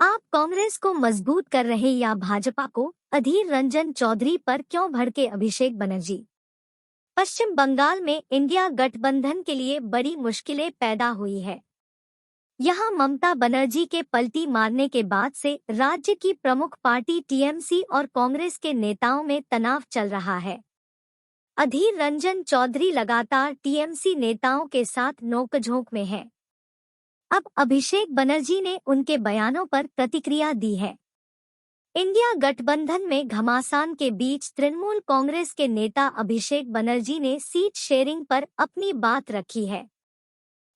आप कांग्रेस को मजबूत कर रहे या भाजपा को? अधीर रंजन चौधरी पर क्यों भड़के अभिषेक बनर्जी? पश्चिम बंगाल में इंडिया गठबंधन के लिए बड़ी मुश्किलें पैदा हुई है। यहां ममता बनर्जी के पलटी मारने के बाद से राज्य की प्रमुख पार्टी टीएमसी और कांग्रेस के नेताओं में तनाव चल रहा है। अधीर रंजन चौधरी लगातार टीएमसी नेताओं के साथ नोकझोंक में है। अब अभिषेक बनर्जी ने उनके बयानों पर प्रतिक्रिया दी है। इंडिया गठबंधन में घमासान के बीच तृणमूल कांग्रेस के नेता अभिषेक बनर्जी ने सीट शेयरिंग पर अपनी बात रखी है।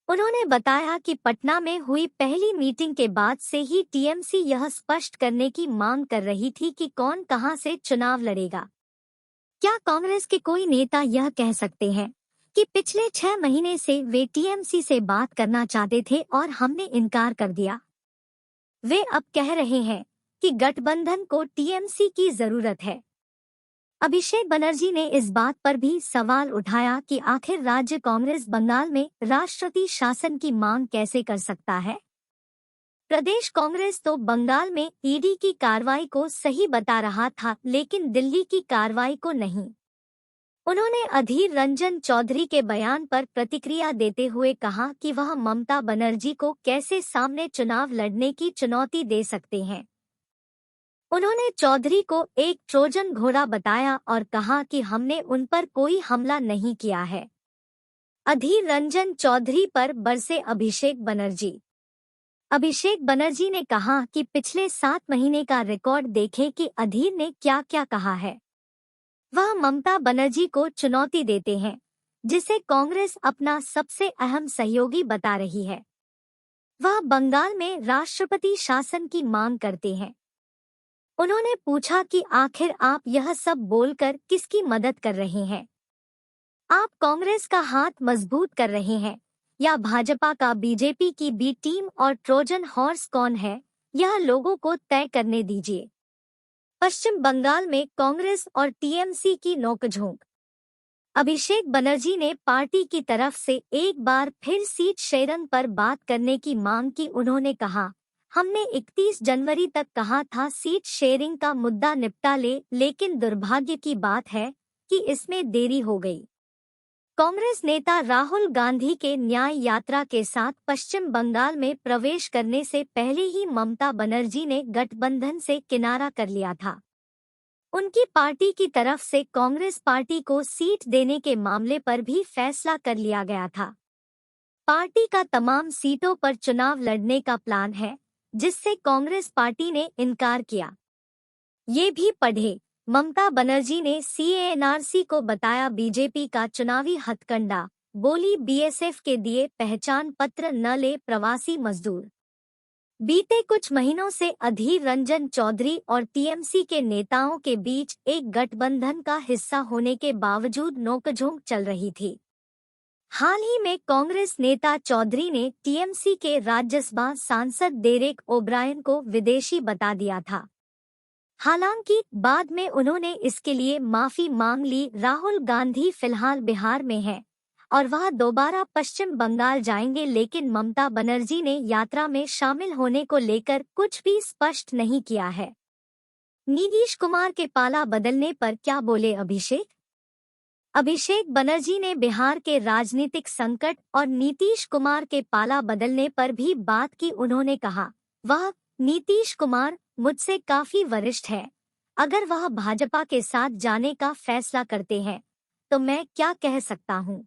उन्होंने बताया कि पटना में हुई पहली मीटिंग के बाद से ही टीएमसी यह स्पष्ट करने की मांग कर रही थी कि कौन कहां से चुनाव लड़ेगा। क्या कांग्रेस के कोई नेता यह कह सकते हैं कि पिछले 6 महीने से वे टीएमसी से बात करना चाहते थे और हमने इनकार कर दिया? वे अब कह रहे हैं कि गठबंधन को टीएमसी की जरूरत है। अभिषेक बनर्जी ने इस बात पर भी सवाल उठाया कि आखिर राज्य कांग्रेस बंगाल में राष्ट्रपति शासन की मांग कैसे कर सकता है। प्रदेश कांग्रेस तो बंगाल में ईडी की कार्रवाई को सही बता रहा था, लेकिन दिल्ली की कार्रवाई को नहीं। उन्होंने अधीर रंजन चौधरी के बयान पर प्रतिक्रिया देते हुए कहा कि वह ममता बनर्जी को कैसे सामने चुनाव लड़ने की चुनौती दे सकते हैं। उन्होंने चौधरी को एक ट्रोजन घोड़ा बताया और कहा कि हमने उन पर कोई हमला नहीं किया है। अधीर रंजन चौधरी पर बरसे अभिषेक बनर्जी। अभिषेक बनर्जी ने कहा कि पिछले 7 महीने का रिकॉर्ड देखें कि अधीर ने क्या क्या कहा है। वह ममता बनर्जी को चुनौती देते हैं, जिसे कांग्रेस अपना सबसे अहम सहयोगी बता रही है। वह बंगाल में राष्ट्रपति शासन की मांग करते हैं। उन्होंने पूछा कि आखिर आप यह सब बोलकर किसकी मदद कर रहे हैं? आप कांग्रेस का हाथ मजबूत कर रहे हैं या भाजपा का? बीजेपी की बी टीम और ट्रोजन हॉर्स कौन है, यह लोगों को तय करने दीजिए। पश्चिम बंगाल में कांग्रेस और टीएमसी की नोकझोंक। अभिषेक बनर्जी ने पार्टी की तरफ से एक बार फिर सीट शेयरिंग पर बात करने की मांग की। उन्होंने कहा, हमने 31 जनवरी तक कहा था सीट शेयरिंग का मुद्दा निपटा ले, लेकिन दुर्भाग्य की बात है कि इसमें देरी हो गई। कांग्रेस नेता राहुल गांधी के न्याय यात्रा के साथ पश्चिम बंगाल में प्रवेश करने से पहले ही ममता बनर्जी ने गठबंधन से किनारा कर लिया था। उनकी पार्टी की तरफ से कांग्रेस पार्टी को सीट देने के मामले पर भी फैसला कर लिया गया था। पार्टी का तमाम सीटों पर चुनाव लड़ने का प्लान है, जिससे कांग्रेस पार्टी ने इनकार किया। ये भी पढ़े, ममता बनर्जी ने सीएनआरसी को बताया बीजेपी का चुनावी हथकंडा। बोली, बीएसएफ के दिए पहचान पत्र न ले प्रवासी मजदूर। बीते कुछ महीनों से अधीर रंजन चौधरी और टीएमसी के नेताओं के बीच एक गठबंधन का हिस्सा होने के बावजूद नोकझोंक चल रही थी। हाल ही में कांग्रेस नेता चौधरी ने टीएमसी के राज्यसभा सांसद डेरेक ओब्रायन को विदेशी बता दिया था। हालांकि बाद में उन्होंने इसके लिए माफी मांग ली। राहुल गांधी फिलहाल बिहार में हैं और वह दोबारा पश्चिम बंगाल जाएंगे, लेकिन ममता बनर्जी ने यात्रा में शामिल होने को लेकर कुछ भी स्पष्ट नहीं किया है। नीतीश कुमार के पाला बदलने पर क्या बोले अभिषेक? अभिषेक बनर्जी ने बिहार के राजनीतिक संकट और नीतीश कुमार के पाला बदलने पर भी बात की। उन्होंने कहा, वह नीतीश कुमार मुझसे काफी वरिष्ठ है। अगर वह भाजपा के साथ जाने का फैसला करते हैं तो मैं क्या कह सकता हूं?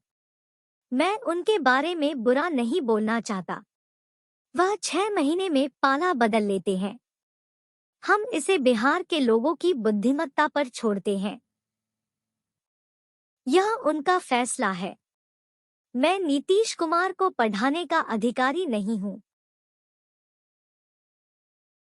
मैं उनके बारे में बुरा नहीं बोलना चाहता। वह 6 महीने में पाला बदल लेते हैं। हम इसे बिहार के लोगों की बुद्धिमत्ता पर छोड़ते हैं। यह उनका फैसला है। मैं नीतीश कुमार को पढ़ाने का अधिकारी नहीं हूं।